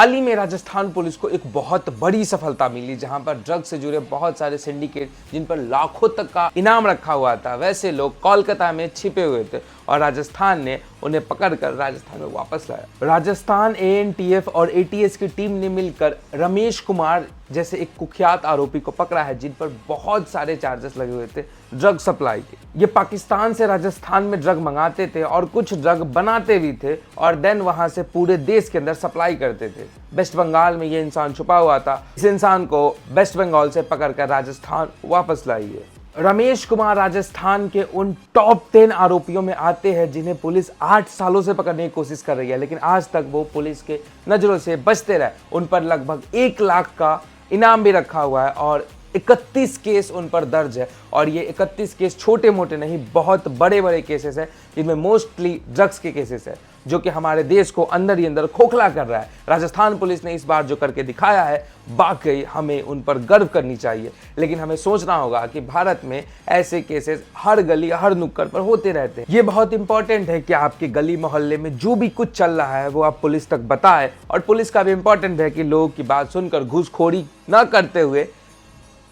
हाल ही में राजस्थान पुलिस को एक बहुत बड़ी सफलता मिली, जहां पर ड्रग से जुड़े बहुत सारे सिंडिकेट जिन पर लाखों तक का इनाम रखा हुआ था, वैसे लोग कोलकाता में छिपे हुए थे और राजस्थान ने उन्हें पकड़कर राजस्थान में वापस लाया। राजस्थान एएनटीएफ और एटीएस की टीम ने मिलकर रमेश कुमार जैसे एक कुख्यात आरोपी को पकड़ा है, जिन पर बहुत सारे चार्जेस लगे हुए थे ड्रग सप्लाई के। ये पाकिस्तान से राजस्थान में ड्रग मंगाते थे और कुछ ड्रग बनाते भी थे और देन वहां से पूरे देश के अंदर सप्लाई करते थे। वेस्ट बंगाल में ये इंसान छुपा हुआ था। इस इंसान को वेस्ट बंगाल से पकड़कर राजस्थान वापस लाइए। रमेश कुमार राजस्थान के उन टॉप 10 आरोपियों में आते हैं जिन्हें पुलिस 8 सालों से पकड़ने की कोशिश कर रही है, लेकिन आज तक वो पुलिस के नजरों से बचते रहे। उन पर लगभग 1 लाख का इनाम भी रखा हुआ है और 31 केस उन पर दर्ज है। और ये 31 केस छोटे मोटे नहीं, बहुत बड़े बड़े केसेस हैं, जिनमें मोस्टली ड्रग्स के केसेस है, जो कि हमारे देश को अंदर ही अंदर खोखला कर रहा है। राजस्थान पुलिस ने इस बार जो करके दिखाया है, वाकई हमें उन पर गर्व करनी चाहिए। लेकिन हमें सोचना होगा कि भारत में ऐसे केसेस हर गली हर नुक्कड़ पर होते रहते हैं। ये बहुत इंपॉर्टेंट है कि आपके गली मोहल्ले में जो भी कुछ चल रहा है वो आप पुलिस तक बताएं, और पुलिस का भी इंपॉर्टेंट है कि लोगों की बात सुनकर घूसखोरी न करते हुए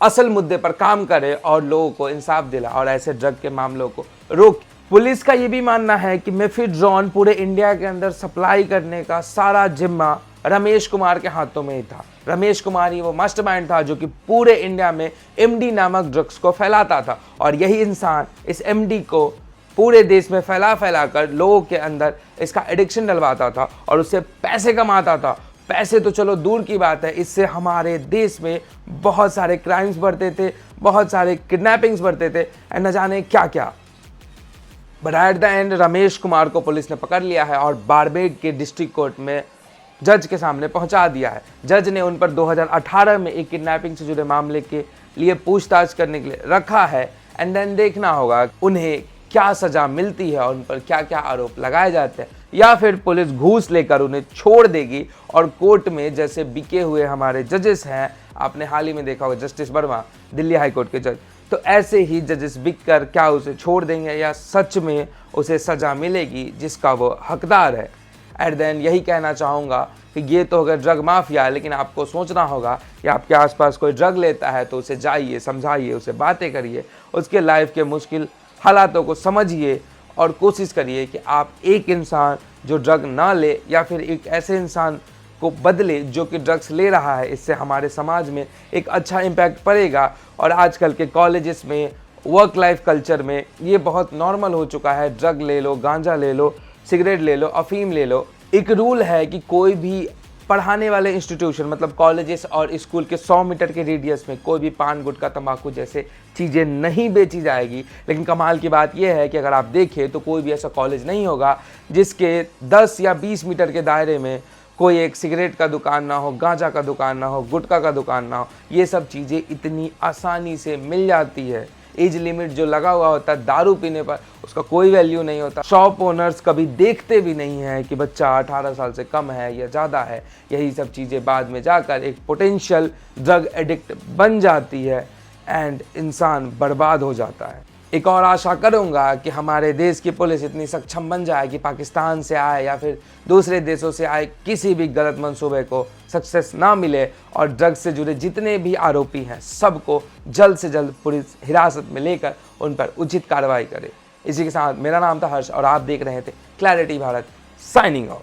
असल मुद्दे पर काम करे और लोगों को इंसाफ दिला और ऐसे ड्रग के मामलों को रोक। पुलिस का ये भी मानना है कि मेफेड्रोन पूरे इंडिया के अंदर सप्लाई करने का सारा जिम्मा रमेश कुमार के हाथों में ही था। रमेश कुमार ही वो मास्टरमाइंड था जो कि पूरे इंडिया में एमडी नामक ड्रग्स को फैलाता था, और यही इंसान इस एमडी को पूरे देश में फैला कर लोगों के अंदर इसका एडिक्शन डलवाता था और उससे पैसे कमाता था। पैसे तो चलो दूर की बात है, इससे हमारे देश में बहुत सारे क्राइम्स बढ़ते थे, बहुत सारे किडनैपिंग्स बढ़ते थे, एंड न जाने क्या क्या। But at the end Ramesh Kumar को पुलिस ने पकड़ लिया है और बाड़मेर के डिस्ट्रिक्ट कोर्ट में जज के सामने पहुंचा दिया है। जज ने उन पर 2018 में एक किडनैपिंग से जुड़े मामले के लिए पूछताछ करने के लिए रखा है, एंड देन देखना होगा उन्हें क्या सजा मिलती है और उन पर क्या क्या आरोप लगाए जाते हैं, या फिर पुलिस घूस लेकर उन्हें छोड़ देगी और कोर्ट में जैसे बिके हुए हमारे जजेस हैं, आपने हाल ही में देखा होगा justice Verma Delhi high court के जज, तो ऐसे ही जजेस बिक कर क्या उसे छोड़ देंगे या सच में उसे सजा मिलेगी जिसका वो हकदार है। एट द एंड यही कहना चाहूँगा कि ये तो अगर ड्रग माफिया है, लेकिन आपको सोचना होगा कि आपके आसपास कोई ड्रग लेता है तो उसे जाइए, समझाइए, उसे बातें करिए, उसके लाइफ के मुश्किल हालातों को समझिए और कोशिश करिए कि आप एक इंसान जो ड्रग ना ले या फिर एक ऐसे इंसान को बदले जो कि ड्रग्स ले रहा है। इससे हमारे समाज में एक अच्छा इम्पैक्ट पड़ेगा। और आजकल के कॉलेजेस में, वर्क लाइफ कल्चर में ये बहुत नॉर्मल हो चुका है। ड्रग ले लो, गांजा ले लो, सिगरेट ले लो, अफीम ले लो। एक रूल है कि कोई भी पढ़ाने वाले इंस्टीट्यूशन मतलब कॉलेजेस और स्कूल के 100 मीटर के रेडियस में कोई भी पान, गुटखा, तंबाकू जैसे चीज़ें नहीं बेची जाएगी। लेकिन कमाल की बात यह है कि अगर आप देखें तो कोई भी ऐसा कॉलेज नहीं होगा जिसके 10 या 20 मीटर के दायरे में कोई एक सिगरेट का दुकान ना हो, गांजा का दुकान ना हो, गुटखा का दुकान ना हो। ये सब चीज़ें इतनी आसानी से मिल जाती है। एज लिमिट जो लगा हुआ होता है दारू पीने पर, उसका कोई वैल्यू नहीं होता। शॉप ओनर्स कभी देखते भी नहीं है कि बच्चा 18 साल से कम है या ज़्यादा है। यही सब चीज़ें बाद में जाकर एक पोटेंशियल ड्रग एडिक्ट बन जाती है एंड इंसान बर्बाद हो जाता है। एक और आशा करूंगा कि हमारे देश की पुलिस इतनी सक्षम बन जाए कि पाकिस्तान से आए या फिर दूसरे देशों से आए किसी भी गलत मंसूबे को सक्सेस ना मिले, और ड्रग्स से जुड़े जितने भी आरोपी हैं सबको जल्द से जल्द पुलिस हिरासत में लेकर उन पर उचित कार्रवाई करे। इसी के साथ मेरा नाम था हर्ष और आप देख रहे थे क्लैरिटी भारत, साइनिंग ऑफ।